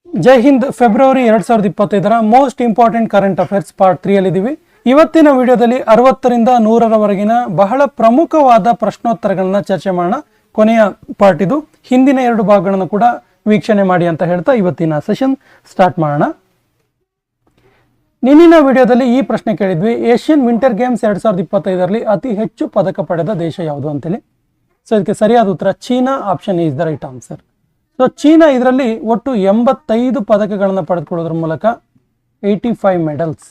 ಜೈ Hind. February 2025 most important current affairs part 3 ಅಲ್ಲಿದ್ದೀವಿ. ಇವತ್ತಿನ ವಿಡಿಯೋದಲ್ಲಿ 60ರಿಂದ 100ರವರೆಗಿನ ಬಹಳ ಪ್ರಮುಖವಾದ ಪ್ರಶ್ನೋತ್ತರಗಳನ್ನ ಚರ್ಚೆ ಮಾಡೋಣ. ಕೊನೆಯ ಪಾರ್ಟ್ ಇದು. ಹಿಂದಿನ 2 ಭಾಗಗಳನ್ನು ಕೂಡ ವೀಕ್ಷಣೆ ಮಾಡಿ ಅಂತ ಹೇಳ್ತಾ ಇವತ್ತಿನ ಸೆಷನ್ ಸ್ಟಾರ್ಟ್ ಮಾಡೋಣ. ನಿನ್ನಿನ ವಿಡಿಯೋದಲ್ಲಿ ಈ ಪ್ರಶ್ನೆ ಕೇಳಿದ್ವಿ, ಏಷ್ಯನ್ ವಿಂಟರ್ ಗೇಮ್ಸ್ 2025ರಲ್ಲಿ ಅತಿ ಹೆಚ್ಚು ಪದಕ ಪಡೆದ ದೇಶ ಯಾವುದು ಅಂತೇಳಿ. ಸೊ ಇದಕ್ಕೆ ಸರಿಯಾದ ಉತ್ತರ China. Option is the right answer. So China ಇದರಲ್ಲಿ ಒಟ್ಟು 85 ಪದಕಗಳನ್ನು ಪಡೆದುಕೊಳ್ಳೋದ್ರ ಮೂಲಕ 85 ಮೆಡಲ್ಸ್,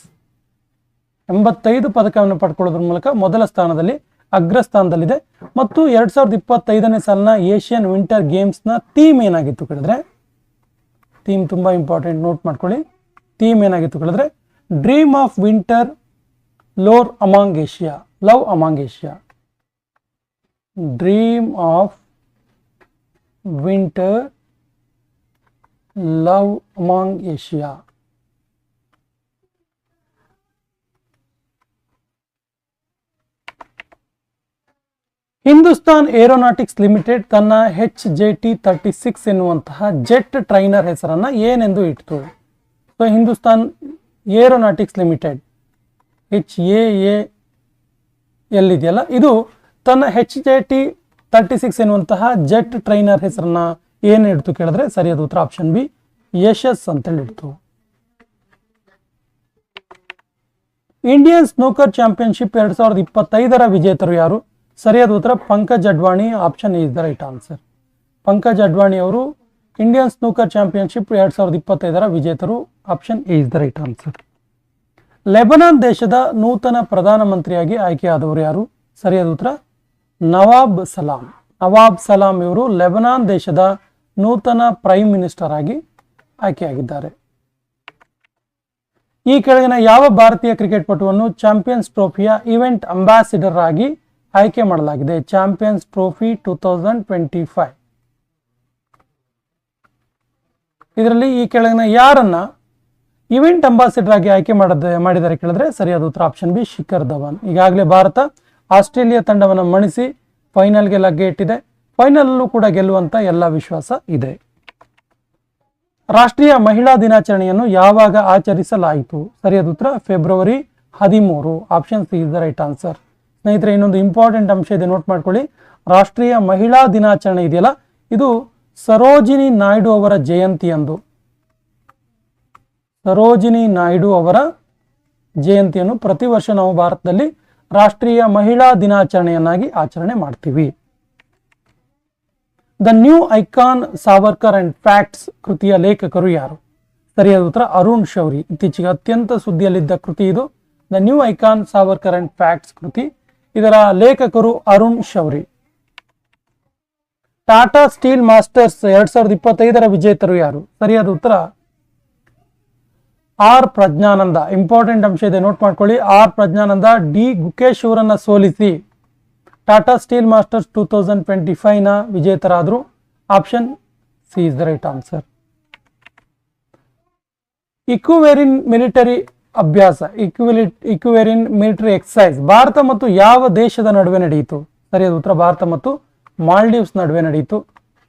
85 ಪದಕವನ್ನು ಪಡೆದುಕೊಳ್ಳೋದ್ರ ಮೂಲಕ ಮೊದಲ ಸ್ಥಾನದಲ್ಲಿ ಅಗ್ರಸ್ಥಾನದಲ್ಲಿದೆ. ಮತ್ತು 2025ನೇ ಸಾಲಿನ ಏಷ್ಯನ್ ವಿಂಟರ್ ಗೇಮ್ಸ್ನ ಥೀಮ್ ಏನಾಗಿತ್ತು ಕೇಳಿದ್ರೆ, ಥೀಮ್ ತುಂಬ ಇಂಪಾರ್ಟೆಂಟ್, ನೋಟ್ ಮಾಡ್ಕೊಳ್ಳಿ. ಥೀಮ್ ಏನಾಗಿತ್ತು ಕೇಳಿದ್ರೆ, dream of winter lore among Asia, love among Asia. Dream of winter love among Asia. Hindustan aeronautics limited ತನ್ನ HJT-36 ಎನ್ನುವಂತಹ ಜೆಟ್ ಟ್ರೈನರ್ ಹೆಸರನ್ನು ಏನೆಂದು ಇಟ್ಟಿತು? So Hindustan aeronautics limited HAAL ಇದೆಯಲ್ಲ, ಇದು ತನ್ನ HJT-36 ಎನ್ನುವಂತಹ ಜೆಟ್ ಟ್ರೈನರ್ ಹೆಸರನ್ನ ಏನು ಇಡ್ತು ಕೇಳಿದ್ರೆ ಸರಿಯಾದ ಉತ್ತರ ಆಪ್ಷನ್ ಬಿ, ಯಶಸ್ ಅಂತೇಳಿ ಇಡ್ತು. ಇಂಡಿಯನ್ ಸ್ನೂಕರ್ ಚಾಂಪಿಯನ್ಶಿಪ್ 2025ರ ವಿಜೇತರು ಯಾರು? ಸರಿಯಾದ ಉತ್ತರ Pankaj Advani. Option is the right answer. Pankaj Advani ಅವರು ಇಂಡಿಯನ್ ಸ್ನೂಕರ್ ಚಾಂಪಿಯನ್ಶಿಪ್ 2025ರ ವಿಜೇತರು. Option is the right answer. Lebanon ದೇಶದ ನೂತನ ಪ್ರಧಾನಮಂತ್ರಿಯಾಗಿ ಆಯ್ಕೆಯಾದವರು ಯಾರು? ಸರಿಯಾದ ಉತ್ತರ ನವಾಬ್ ಸಲಾಂ. ನವಾಬ್ ಸಲಾಂ ಇವರು ಲೆಬನಾನ್ ದೇಶದ ನೂತನ ಪ್ರೈಮ್ ಮಿನಿಸ್ಟರ್ ಆಗಿ ಆಯ್ಕೆಯಾಗಿದ್ದಾರೆ. ಈ ಕೆಳಗಿನ ಯಾವ ಭಾರತೀಯ ಕ್ರಿಕೆಟ್ ಪಟುವನ್ನು ಚಾಂಪಿಯನ್ಸ್ ಟ್ರೋಫಿಯ ಇವೆಂಟ್ ಅಂಬಾಸಿಡರ್ ಆಗಿ ಆಯ್ಕೆ ಮಾಡಲಾಗಿದೆ? ಚಾಂಪಿಯನ್ಸ್ ಟ್ರೋಫಿ 2025 ಇದರಲ್ಲಿ ಈ ಕೆಳಗಿನ ಯಾರನ್ನ ಇವೆಂಟ್ ಅಂಬಾಸಿಡರ್ ಆಗಿ ಆಯ್ಕೆ ಮಾಡಿದ್ದಾರೆ ಕೇಳಿದ್ರೆ ಸರಿಯಾದ ಉತ್ತರ ಆಪ್ಷನ್ ಬಿ, ಶಿಖರ್ ಧವನ್. ಈಗಾಗಲೇ ಭಾರತ ಆಸ್ಟ್ರೇಲಿಯಾ ತಂಡವನ್ನು ಮಣಿಸಿ ಫೈನಲ್ಗೆ ಲಗ್ಗೆ ಇಟ್ಟಿದೆ. ಫೈನಲ್ಲೂ ಕೂಡ ಗೆಲ್ಲುವಂತ ಎಲ್ಲ ವಿಶ್ವಾಸ ಇದೆ. ರಾಷ್ಟ್ರೀಯ ಮಹಿಳಾ ದಿನಾಚರಣೆಯನ್ನು ಯಾವಾಗ ಆಚರಿಸಲಾಯಿತು? ಸರಿಯಾದ ಉತ್ತರ February 13. Option C is the right answer. ಸ್ನೇಹಿತರೆ, ಇನ್ನೊಂದು ಇಂಪಾರ್ಟೆಂಟ್ ಅಂಶ ಇದೆ, ನೋಟ್ ಮಾಡ್ಕೊಳ್ಳಿ. ರಾಷ್ಟ್ರೀಯ ಮಹಿಳಾ ದಿನಾಚರಣೆ ಇದೆಯಲ್ಲ, ಇದು ಸರೋಜಿನಿ ನಾಯ್ಡು ಅವರ ಜಯಂತಿ ಅಂದು, ಸರೋಜಿನಿ ನಾಯ್ಡು ಅವರ ಜಯಂತಿಯನ್ನು ಪ್ರತಿ ವರ್ಷ ನಾವು ಭಾರತದಲ್ಲಿ ರಾಷ್ಟ್ರೀಯ ಮಹಿಳಾ ದಿನಾಚರಣೆಯನ್ನಾಗಿ ಆಚರಣೆ ಮಾಡ್ತೀವಿ. The new icon Savarkar and facts ಕೃತಿಯ ಲೇಖಕರು ಯಾರು? ಸರಿಯಾದ ಉತ್ತರ ಅರುಣ್ ಶೌರಿ. ಇತ್ತೀಚೆಗೆ ಅತ್ಯಂತ ಸುದ್ದಿಯಲ್ಲಿದ್ದ ಕೃತಿ ಇದು, the new icon Savarkar and facts ಕೃತಿ. ಇದರ ಲೇಖಕರು ಅರುಣ್ ಶೌರಿ. ಟಾಟಾ ಸ್ಟೀಲ್ ಮಾಸ್ಟರ್ಸ್ 2025ರ ವಿಜೇತರು ಯಾರು? ಸರಿಯಾದ ಉತ್ತರ ಆರ್ ಪ್ರಜ್ಞಾನಂದ. ಇಂಪಾರ್ಟೆಂಟ್ ಅಂಶ ಇದೆ, ನೋಟ್ ಮಾಡ್ಕೊಳ್ಳಿ. ಆರ್ ಪ್ರಜ್ಞಾನಂದ ಡಿ ಗುಕೇಶ್ ಅವರನ್ನ ಸೋಲಿಸಿ ಟಾಟಾ ಸ್ಟೀಲ್ ಮಾಸ್ಟರ್ಸ್ 2025ನ ವಿಜೇತರಾದರು. Option C is the right answer. Ekuverin military ಅಭ್ಯಾಸ, ಇಕ್ಯುವೆರಿನ್ ಮಿಲಿಟರಿ ಎಕ್ಸರ್ಸೈಸ್ ಭಾರತ ಮತ್ತು ಯಾವ ದೇಶದ ನಡುವೆ ನಡೆಯಿತು? ಸರಿಯಾದ ಉತ್ತರ ಭಾರತ ಮತ್ತು ಮಾಲ್ಡೀವ್ಸ್ ನಡುವೆ ನಡೆಯಿತು.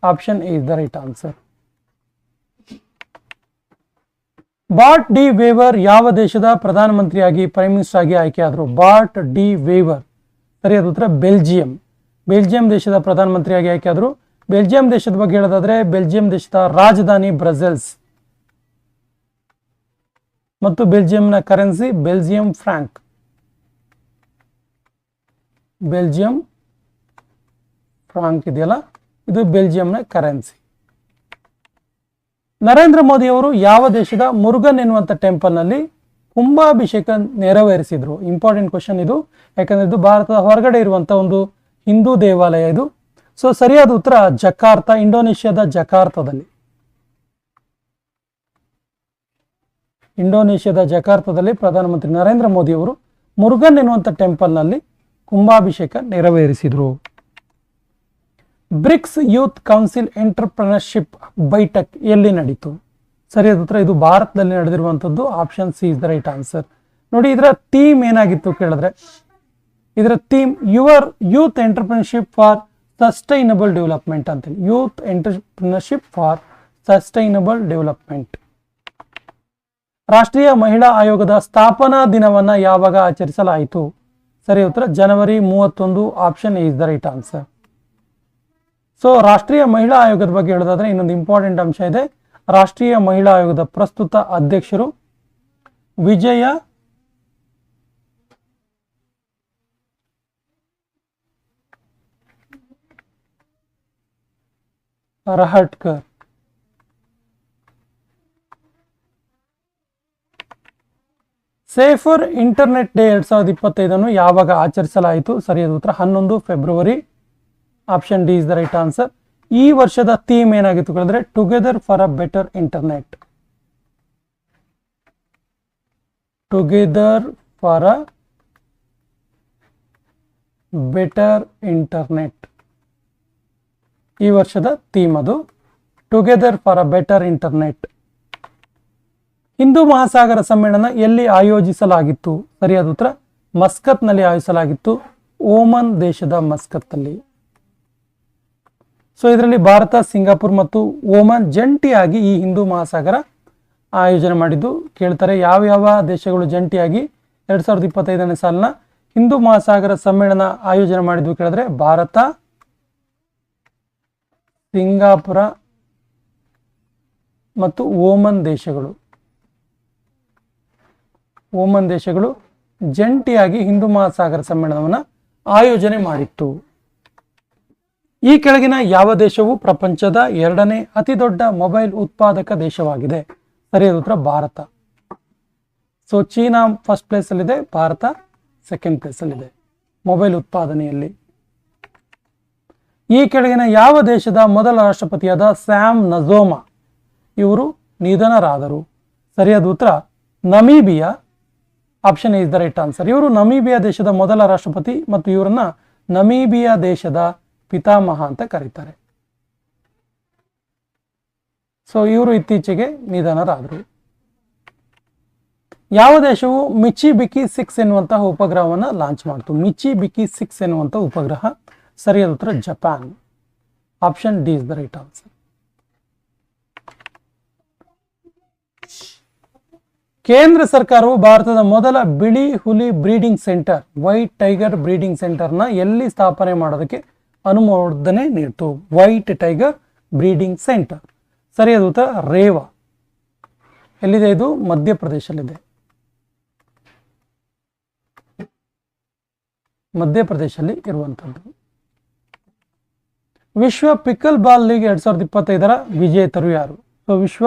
Option is the right answer. Bart De Wever ಯಾವ ದೇಶದ ಪ್ರಧಾನಮಂತ್ರಿಯಾಗಿ ಪ್ರೈಮ್ ಮಿನಿಸ್ಟರ್ ಆಗಿ ಆಯ್ಕೆಯಾದರು? Bart De Wever. ಸರಿಯಾದ ಉತ್ತರ ಬೆಲ್ಜಿಯಂ. ಬೆಲ್ಜಿಯಂ ದೇಶದ ಪ್ರಧಾನಮಂತ್ರಿಯಾಗಿ ಆಯ್ಕೆಯಾದರು. ಬೆಲ್ಜಿಯಂ ದೇಶದ ಬಗ್ಗೆ ಹೇಳೋದಾದ್ರೆ, ಬೆಲ್ಜಿಯಂ ದೇಶದ ರಾಜಧಾನಿ ಬ್ರಸೆಲ್ಸ್ ಮತ್ತು ಬೆಲ್ಜಿಯಂನ currency Belgium franc. Belgium franc ಇದೆಯಲ್ಲ, ಇದು ಬೆಲ್ಜಿಯಂನ ಕರೆನ್ಸಿ. ನರೇಂದ್ರ ಮೋದಿ ಅವರು ಯಾವ ದೇಶದ ಮುರುಗನ್ ಎನ್ನುವಂಥ ಟೆಂಪಲ್ನಲ್ಲಿ ಕುಂಭಾಭಿಷೇಕ ನೆರವೇರಿಸಿದ್ರು? ಇಂಪಾರ್ಟೆಂಟ್ ಕ್ವಶನ್ ಇದು, ಯಾಕಂದ್ರೆ ಇದು ಭಾರತದ ಹೊರಗಡೆ ಇರುವಂಥ ಒಂದು ಹಿಂದೂ ದೇವಾಲಯ ಇದು. ಸೊ ಸರಿಯಾದ ಉತ್ತರ ಜಕಾರ್ತಾ, ಇಂಡೋನೇಷ್ಯಾದ ಜಕಾರ್ತದಲ್ಲಿ. ಇಂಡೋನೇಷ್ಯಾದ ಜಕಾರ್ತದಲ್ಲಿ ಪ್ರಧಾನಮಂತ್ರಿ ನರೇಂದ್ರ ಮೋದಿ ಅವರು ಮುರುಗನ್ ಎನ್ನುವಂಥ ಟೆಂಪಲ್ನಲ್ಲಿ ಕುಂಭಾಭಿಷೇಕ ನೆರವೇರಿಸಿದ್ರು. ಬ್ರಿಕ್ಸ್ ಯೂತ್ ಕೌನ್ಸಿಲ್ ಎಂಟರ್ಪ್ರಿನರ್ಶಿಪ್ ಬೈಠಕ್ ಎಲ್ಲಿ ನಡೀತು? ಸರಿಯಾದ ಉತ್ತರ ಇದು ಭಾರತದಲ್ಲಿ ನಡೆದಿರುವಂಥದ್ದು. Option C is the right answer. ನೋಡಿ, ಇದರ ಥೀಮ್ ಏನಾಗಿತ್ತು ಕೇಳಿದ್ರೆ, ಇದರ theme your youth entrepreneurship for sustainable development ಅಂತೇಳಿ. Youth entrepreneurship for sustainable development. ರಾಷ್ಟ್ರೀಯ ಮಹಿಳಾ ಆಯೋಗದ ಸ್ಥಾಪನಾ ದಿನವನ್ನು ಯಾವಾಗ ಆಚರಿಸಲಾಯಿತು? ಸರಿ ಉತ್ತರ ಜನವರಿ 31. Option A is the right answer. So ರಾಷ್ಟ್ರೀಯ ಮಹಿಳಾ ಆಯೋಗದ ಬಗ್ಗೆ ಹೇಳೋದಾದ್ರೆ ಇನ್ನೊಂದು ಇಂಪಾರ್ಟೆಂಟ್ ಅಂಶ ಇದೆ. ರಾಷ್ಟ್ರೀಯ ಮಹಿಳಾ ಆಯೋಗದ ಪ್ರಸ್ತುತ ಅಧ್ಯಕ್ಷರು Vijaya Rahatkar. Safer internet day 2025 ಯಾವಾಗ ಆಚರಿಸಲಾಯಿತು? ಸರಿಯಾದ ಉತ್ತರ 11 ಫೆಬ್ರವರಿ. Option D is the right answer. ಈ ವರ್ಷದ ಥೀಮ್ ಏನಾಗಿತ್ತು ಕೇಳಿದ್ರೆ together for a better internet. Together for a better internet ಈ ವರ್ಷದ ಥೀಮ್ ಅದು, together for a better internet. ಹಿಂದೂ ಮಹಾಸಾಗರ ಸಮ್ಮೇಳನ ಎಲ್ಲಿ ಆಯೋಜಿಸಲಾಗಿತ್ತು? ಸರಿಯಾದ ಉತ್ತರ ಮಸ್ಕತ್ನಲ್ಲಿ ಆಯೋಜಿಸಲಾಗಿತ್ತು, ಓಮನ್ ದೇಶದ ಮಸ್ಕತ್ನಲ್ಲಿ. ಸೊ ಇದರಲ್ಲಿ ಭಾರತ, ಸಿಂಗಾಪುರ್ ಮತ್ತು ಓಮನ್ ಜಂಟಿಯಾಗಿ ಈ ಹಿಂದೂ ಮಹಾಸಾಗರ ಆಯೋಜನೆ ಮಾಡಿದ್ದು. ಕೇಳ್ತಾರೆ ಯಾವ ಯಾವ ದೇಶಗಳು ಜಂಟಿಯಾಗಿ 2025ನೇ ಸಾಲಿನ ಹಿಂದೂ ಮಹಾಸಾಗರ ಸಮ್ಮೇಳನ ಆಯೋಜನೆ ಮಾಡಿದ್ವು ಕೇಳಿದ್ರೆ ಭಾರತ, ಸಿಂಗಾಪುರ ಮತ್ತು ಓಮನ್ ದೇಶಗಳು. ಓಮನ್ ದೇಶಗಳು ಜಂಟಿಯಾಗಿ ಹಿಂದೂ ಮಹಾಸಾಗರ ಸಮ್ಮೇಳನವನ್ನು ಆಯೋಜನೆ ಮಾಡಿತ್ತು. ಈ ಕೆಳಗಿನ ಯಾವ ದೇಶವು ಪ್ರಪಂಚದ 2ನೇ ಅತಿ ದೊಡ್ಡ ಮೊಬೈಲ್ ಉತ್ಪಾದಕ ದೇಶವಾಗಿದೆ? ಸರಿಯಾದ ಉತ್ತರ Bharat. So China first place ಅಲ್ಲಿದೆ, ಭಾರತ ಸೆಕೆಂಡ್ ಪ್ಲೇಸ್ ಅಲ್ಲಿದೆ ಮೊಬೈಲ್ ಉತ್ಪಾದನೆಯಲ್ಲಿ. ಈ ಕೆಳಗಿನ ಯಾವ ದೇಶದ ಮೊದಲ ರಾಷ್ಟ್ರಪತಿಯಾದ ಸ್ಯಾಮ್ ನಜೋಮಾ ಇವರು ನಿಧನರಾದರು? ಸರಿಯಾದ ಉತ್ತರ Namibia. Option is the right answer. ಇವರು ನಮೀಬಿಯಾ ದೇಶದ ಮೊದಲ ರಾಷ್ಟ್ರಪತಿ ಮತ್ತು ಇವರನ್ನ ನಮೀಬಿಯಾ ದೇಶದ ಪಿತಾಮಹ ಅಂತ ಕರೀತಾರೆ. ಸೊ ಇವರು ಇತ್ತೀಚೆಗೆ ನಿಧನರಾದರು. ಯಾವ ದೇಶವು ಮಿಚಿಬಿಕಿ 6 ಎನ್ನುವಂತಹ ಉಪಗ್ರಹವನ್ನು ಲಾಂಚ್ ಮಾಡಿತು? ಮಿಚಿಬಿಕಿ 6 ಎನ್ನುವಂಥ ಉಪಗ್ರಹ. ಸರಿಯಾದ ಉತ್ತರ Japan. Option D is the right answer. ಕೇಂದ್ರ ಸರ್ಕಾರವು ಭಾರತದ ಮೊದಲ ಬಿಳಿ ಹುಲಿ breeding centre, white tiger breeding ಸೆಂಟರ್ನ ಎಲ್ಲಿ ಸ್ಥಾಪನೆ ಮಾಡೋದಕ್ಕೆ ಅನುಮೋದನೆ ನೀಡಿತು? White tiger breeding centre. ಸರಿಯಾದ ಉತ್ತರ ರೇವಾ. ಎಲ್ಲಿದೆ ಇದು? ಮಧ್ಯಪ್ರದೇಶಲ್ಲಿದೆ. ಮಧ್ಯಪ್ರದೇಶಲ್ಲಿ ಇರುವಂಥದ್ದು. ವಿಶ್ವ ಪಿಕಲ್ ಬಾಲ್ ಲೀಗ್ 2025ರ ವಿಜೇತರು ಯಾರು? ಸೊ ವಿಶ್ವ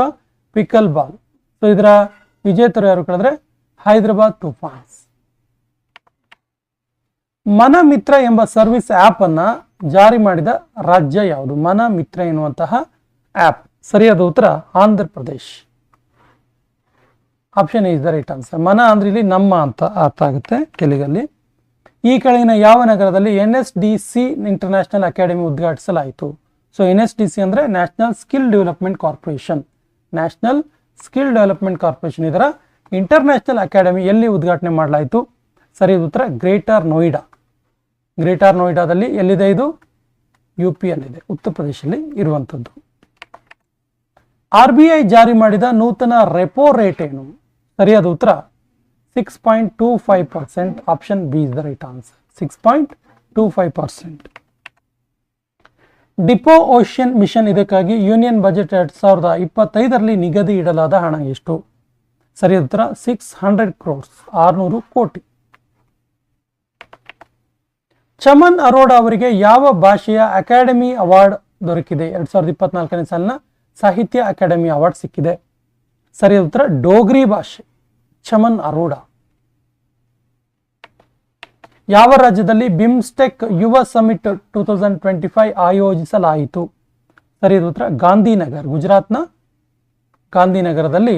ಪಿಕಲ್ ಬಾಲ್, ಸೊ ಇದರ ವಿಜೇತರು ಯಾರು ಕೇಳಿದ್ರೆ ಹೈದರಾಬಾದ್ ತೂಫಾನ್ಸ್. ಮನ ಮಿತ್ರ ಎಂಬ ಸರ್ವಿಸ್ ಆ್ಯಪ್ ಅನ್ನ ಜಾರಿ ಮಾಡಿದ ರಾಜ್ಯ ಯಾವುದು? ಮನ ಮಿತ್ರ ಎನ್ನುವಂತಹ ಆ್ಯಪ್. ಸರಿಯಾದ ಉತ್ತರ Andhra Pradesh. Option is the right answer. ಮನ ಅಂದ್ರೆ ಇಲ್ಲಿ ನಮ್ಮ ಅಂತ ಅರ್ಥ ಆಗುತ್ತೆ ತೆಲುಗಲ್ಲಿ. ಈ ಕೆಳಗಿನ ಯಾವ ನಗರದಲ್ಲಿ NSDC ಇಂಟರ್ನ್ಯಾಷನಲ್ ಅಕಾಡೆಮಿ ಉದ್ಘಾಟಿಸಲಾಯಿತು? ಸೊ NSDC ಅಂದ್ರೆ national skill development corporation. National skill development corporation ಇದರ ಇಂಟರ್ನ್ಯಾಷನಲ್ ಅಕಾಡೆಮಿ ಎಲ್ಲಿ ಉದ್ಘಾಟನೆ ಮಾಡಲಾಯಿತು? ಸರಿಯಾದ ಉತ್ತರ ಗ್ರೇಟರ್ ನೋಯ್ಡಾ. ಗ್ರೇಟರ್ ನೋಯ್ಡಾದಲ್ಲಿ ಎಲ್ಲಿದೆ ಇದು? UP ಅಲ್ಲಿದೆ, ಉತ್ತರ ಪ್ರದೇಶದಲ್ಲಿ ಇರುವಂಥದ್ದು. RBI ಜಾರಿ ಮಾಡಿದ ನೂತನ ರೆಪೋ ರೇಟ್ ಏನು? ಸರಿಯಾದ ಉತ್ತರ 6.25%. Option B is the right answer. 6.25%. Deep ocean mission ಇದಕ್ಕಾಗಿ ಯೂನಿಯನ್ ಬಜೆಟ್ 2025ರಲ್ಲಿ ನಿಗದಿ ಇಡಲಾದ ಹಣ ಎಷ್ಟು? ಸರಿಯಾದ ಉತ್ತರ 600 crores, 600 ಕೋಟಿ. ಚಮನ್ ಅರೋಡ ಅವರಿಗೆ ಯಾವ ಭಾಷೆಯ ಅಕಾಡೆಮಿ ಅವಾರ್ಡ್ ದೊರಕಿದೆ? 2024ನೇ ಸಾಲಿನ ಸಾಹಿತ್ಯ ಅಕಾಡೆಮಿ ಅವಾರ್ಡ್ ಸಿಕ್ಕಿದೆ. ಸರಿಯಾದ ಉತ್ತರ ಡೋಗ್ರಿ ಭಾಷೆ. ಚಮನ್ ಅರೋಡ. ಯಾವ ರಾಜ್ಯದಲ್ಲಿ ಬಿಮ್ಸ್ಟೆಕ್ ಯುವ ಸಮಿಟ್ 2025 ಆಯೋಜಿಸಲಾಯಿತು? ಸರಿಯಾದ ಉತ್ತರ ಗಾಂಧಿನಗರ್, ಗುಜರಾತ್ನ ಗಾಂಧಿನಗರದಲ್ಲಿ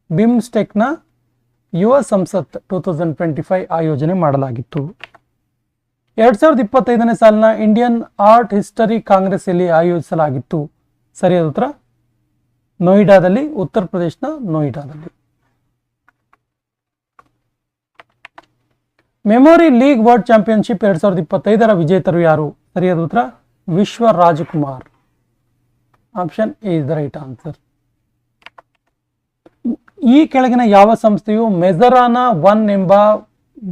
ಬಿಮ್ಸ್ಟೆಕ್ನ ಯುವ ಸಂಸತ್ 2025 ಆಯೋಜನೆ ಮಾಡಲಾಗಿತ್ತು. 2025ನೇ ಸಾಲಿನ ಇಂಡಿಯನ್ ಆರ್ಟ್ ಹಿಸ್ಟರಿ ಕಾಂಗ್ರೆಸ್ ಎಲ್ಲಿ ಆಯೋಜಿಸಲಾಗಿತ್ತು? ಸರಿಯಾದ ಉತ್ತರ ನೋಯ್ಡಾದಲ್ಲಿ, ಉತ್ತರ ಪ್ರದೇಶನ ನೋಯ್ಡಾದಲ್ಲಿ. ಮೆಮೊರಿ ಲೀಗ್ ವರ್ಲ್ಡ್ ಚಾಂಪಿಯನ್ಶಿಪ್ 2025ರ ವಿಜೇತರು ಯಾರು? ಸರಿಯಾದ ಉತ್ತರ ವಿಶ್ವ Rajkumar. Option A is the right answer. ಈ ಕೆಳಗಿನ ಯಾವ ಸಂಸ್ಥೆಯು ಮೆಜರಾನಾ 1 ಎಂಬ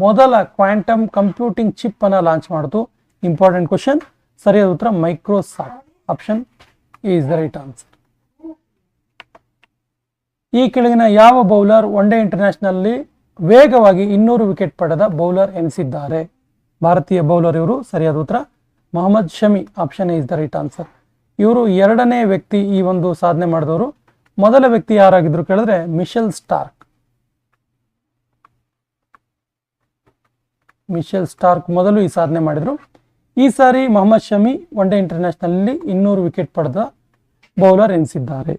ಮೊದಲ ಕ್ವಾಂಟಮ್ ಕಂಪ್ಯೂಟಿಂಗ್ ಚಿಪ್ ಅನ್ನು ಲಾಂಚ್ ಮಾಡಿತು? Important question. ಸರಿಯಾದ ಉತ್ತರ Microsoft. Option A is the right answer. ಈ ಕೆಳಗಿನ ಯಾವ ಬೌಲರ್ ಒನ್ ಡೇ ಇಂಟರ್ನ್ಯಾಷನಲ್ ವೇಗವಾಗಿ 200 ವಿಕೆಟ್ ಪಡೆದ ಬೌಲರ್ ಎನಿಸಿದ್ದಾರೆ? ಭಾರತೀಯ ಬೌಲರ್ ಇವರು. ಸರಿಯಾದ ಉತ್ತರ Mohammed Shami. Option A is the right answer. ಇವರು ಎರಡನೇ ವ್ಯಕ್ತಿ ಈ ಒಂದು ಸಾಧನೆ ಮಾಡಿದವರು. ಮೊದಲ ವ್ಯಕ್ತಿ ಯಾರಾಗಿದ್ರು ಕೇಳಿದ್ರೆ ಮಿಶೆಲ್ ಸ್ಟಾರ್ಕ್. ಮಿಶೆಲ್ ಸ್ಟಾರ್ಕ್ ಮೊದಲು ಈ ಸಾಧನೆ ಮಾಡಿದ್ರು. ಈ ಸಾರಿ Mohammed Shami one day international 200 wicket ಪಡೆದ ಬೌಲರ್ ಎನಿಸಿದ್ದಾರೆ.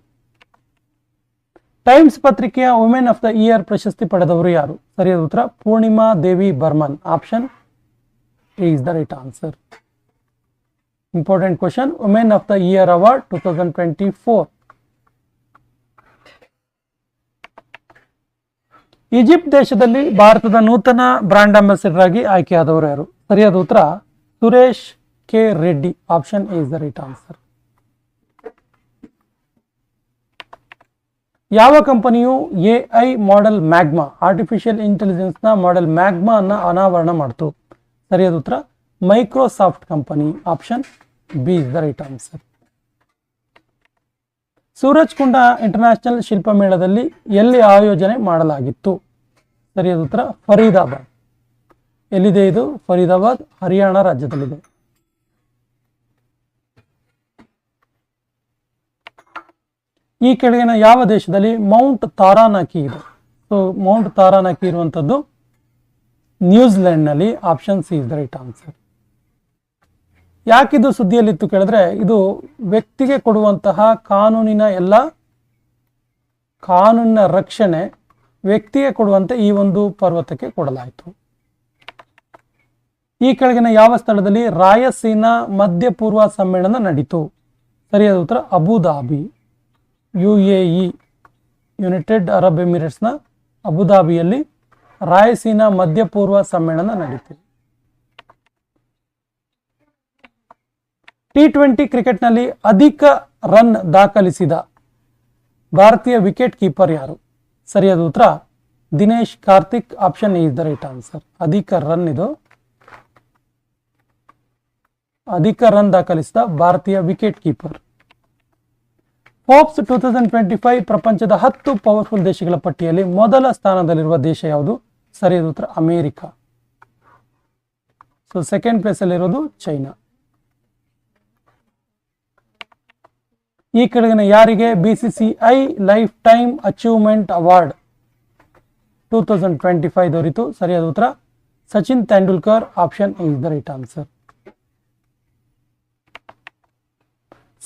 ಟೈಮ್ಸ್ ಪತ್ರಿಕೆಯ ವುಮೆನ್ ಆಫ್ ದ ಇಯರ್ ಪ್ರಶಸ್ತಿ ಪಡೆದವರು ಯಾರು? ಸರಿಯಾದ ಉತ್ತರ Purnima Devi Barman. Option A is the right answer. Important question. Women of the year award 2024. Egypt ದೇಶದಲ್ಲಿ ಭಾರತದ ನೂತನ ಬ್ರಾಂಡ್ ಅಂಬಾಸಿಡರ್ ಆಗಿ ಆಯ್ಕೆಯಾದವರು ಯಾರು? ಸರಿಯಾದ ಉತ್ತರ Suresh K Reddy. Option A is the right answer. ಯಾವ ಕಂಪನಿಯು AI model Magma artificial intelligence ನ ಮಾಡೆಲ್ ಮ್ಯಾಗ್ಮಾ ಅನ್ನ ಅನಾವರಣ ಮಾಡಿತು? ಸರಿಯಾದ ಉತ್ತರ Microsoft company. Option B is the right answer. Surajkund international ಶಿಲ್ಪಮೇಳದಲ್ಲಿ ಎಲ್ಲಿ ಆಯೋಜನೆ ಮಾಡಲಾಗಿತ್ತು? ಸರಿಯಾದ ಉತ್ತರ ಫರೀದಾಬಾದ್. ಎಲ್ಲಿದೆ ಇದು? ಫರೀದಾಬಾದ್ ಹರಿಯಾಣ ರಾಜ್ಯದಲ್ಲಿದೆ. ಈ ಕೆಳಗಿನ ಯಾವ ದೇಶದಲ್ಲಿ ಮೌಂಟ್ ತಾರಾನಾಕಿ ಇದೆ? ಸೊ ಮೌಂಟ್ ತಾರಾನಾಕಿ ಇರುವಂತದ್ದು ನ್ಯೂಜಿಲೆಂಡ್ ನಲ್ಲಿ. Option C is the right answer. ಯಾಕಿದು ಸುದ್ದಿಯಲ್ಲಿತ್ತು ಕೇಳಿದ್ರೆ, ಇದು ವ್ಯಕ್ತಿಗೆ ಕೊಡುವಂತಹ ಕಾನೂನಿನ ರಕ್ಷಣೆ ವ್ಯಕ್ತಿಗೆ ಕೊಡುವಂತೆ ಈ ಒಂದು ಪರ್ವತಕ್ಕೆ ಕೊಡಲಾಯಿತು. ಈ ಕೆಳಗಿನ ಯಾವ ಸ್ಥಳದಲ್ಲಿ ರಾಯಸೀನಾ ಮಧ್ಯಪೂರ್ವ ಸಮ್ಮೇಳನ ನಡೀತು? ಸರಿಯಾದ ಉತ್ತರ ಅಬುಧಾಬಿ. UAE ಯುನೈಟೆಡ್ ಅರಬ್ ಎಮಿರೇಟ್ಸ್ನ ಅಬುಧಾಬಿಯಲ್ಲಿ ರಾಯಸೀನಾ ಮಧ್ಯಪೂರ್ವ ಸಮ್ಮೇಳನ ನಡೀತು. T20 ಕ್ರಿಕೆಟ್ನಲ್ಲಿ ಅಧಿಕ ರನ್ ದಾಖಲಿಸಿದ ಭಾರತೀಯ ವಿಕೆಟ್ ಕೀಪರ್ ಯಾರು? ಸರಿಯಾದ ಉತ್ತರ Dinesh Karthik. Option A is the right answer. ಅಧಿಕ ರನ್ ದಾಖಲಿಸಿದ ಭಾರತೀಯ ವಿಕೆಟ್ ಕೀಪರ್. ಫೋರ್ಬ್ಸ್ 2025 ಪ್ರಪಂಚದ 10 ಪವರ್ಫುಲ್ ದೇಶಗಳ ಪಟ್ಟಿಯಲ್ಲಿ ಮೊದಲ ಸ್ಥಾನದಲ್ಲಿರುವ ದೇಶ ಯಾವುದು? ಸರಿಯಾದ ಉತ್ತರ ಅಮೆರಿಕ. ಸೊ ಸೆಕೆಂಡ್ ಪ್ಲೇಸ್ ಅಲ್ಲಿರೋದು ಚೈನಾ. ಈ ಕೆಳಗಿನ ಯಾರಿಗೆ BCCI lifetime achievement award 2025 ದೊರೆಯಿತು? ಸರಿಯಾದ ಉತ್ತರ Sachin Tendulkar. Option A is the right answer.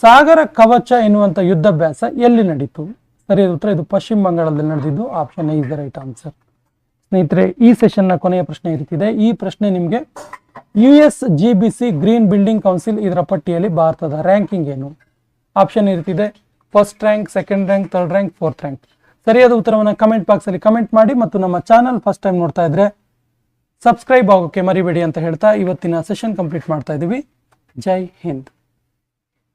Sagar Kavach ಎನ್ನುವಂತ ಯುದ್ಧಾಭ್ಯಾಸ ಎಲ್ಲಿ ನಡೀತು? ಸರಿಯಾದ ಉತ್ತರ ಇದು ಪಶ್ಚಿಮ ಬಂಗಾಳದಲ್ಲಿ ನಡೆದಿದ್ದು. Option A is the right answer. ಸ್ನೇಹಿತರೆ, ಈ ಸೆಷನ್ನ ಕೊನೆಯ ಪ್ರಶ್ನೆ ಇರುತ್ತಿದೆ. ಈ ಪ್ರಶ್ನೆ ನಿಮಗೆ USGBC ಗ್ರೀನ್ ಬಿಲ್ಡಿಂಗ್ ಕೌನ್ಸಿಲ್ ಇದರ ಪಟ್ಟಿಯಲ್ಲಿ ಭಾರತದ ರ್ಯಾಂಕಿಂಗ್ ಏನು? ಆಪ್ಷನ್ ಇರುತ್ತಿದೆ first rank, second rank, third rank, fourth rank. ಸರಿಯಾದ ಉತ್ತರವನ್ನು ಕಮೆಂಟ್ ಬಾಕ್ಸ್ ಅಲ್ಲಿ ಕಮೆಂಟ್ ಮಾಡಿ ಮತ್ತು ನಮ್ಮ ಚಾನಲ್ ಫಸ್ಟ್ ಟೈಮ್ ನೋಡ್ತಾ ಇದ್ರೆ ಸಬ್ಸ್ಕ್ರೈಬ್ ಆಗೋಕೆ ಮರಿಬೇಡಿ ಅಂತ ಹೇಳ್ತಾ ಇವತ್ತಿನ ಸೆಷನ್ ಕಂಪ್ಲೀಟ್ ಮಾಡ್ತಾ ಇದ್ದೀವಿ. ಜೈ ಹಿಂದ್.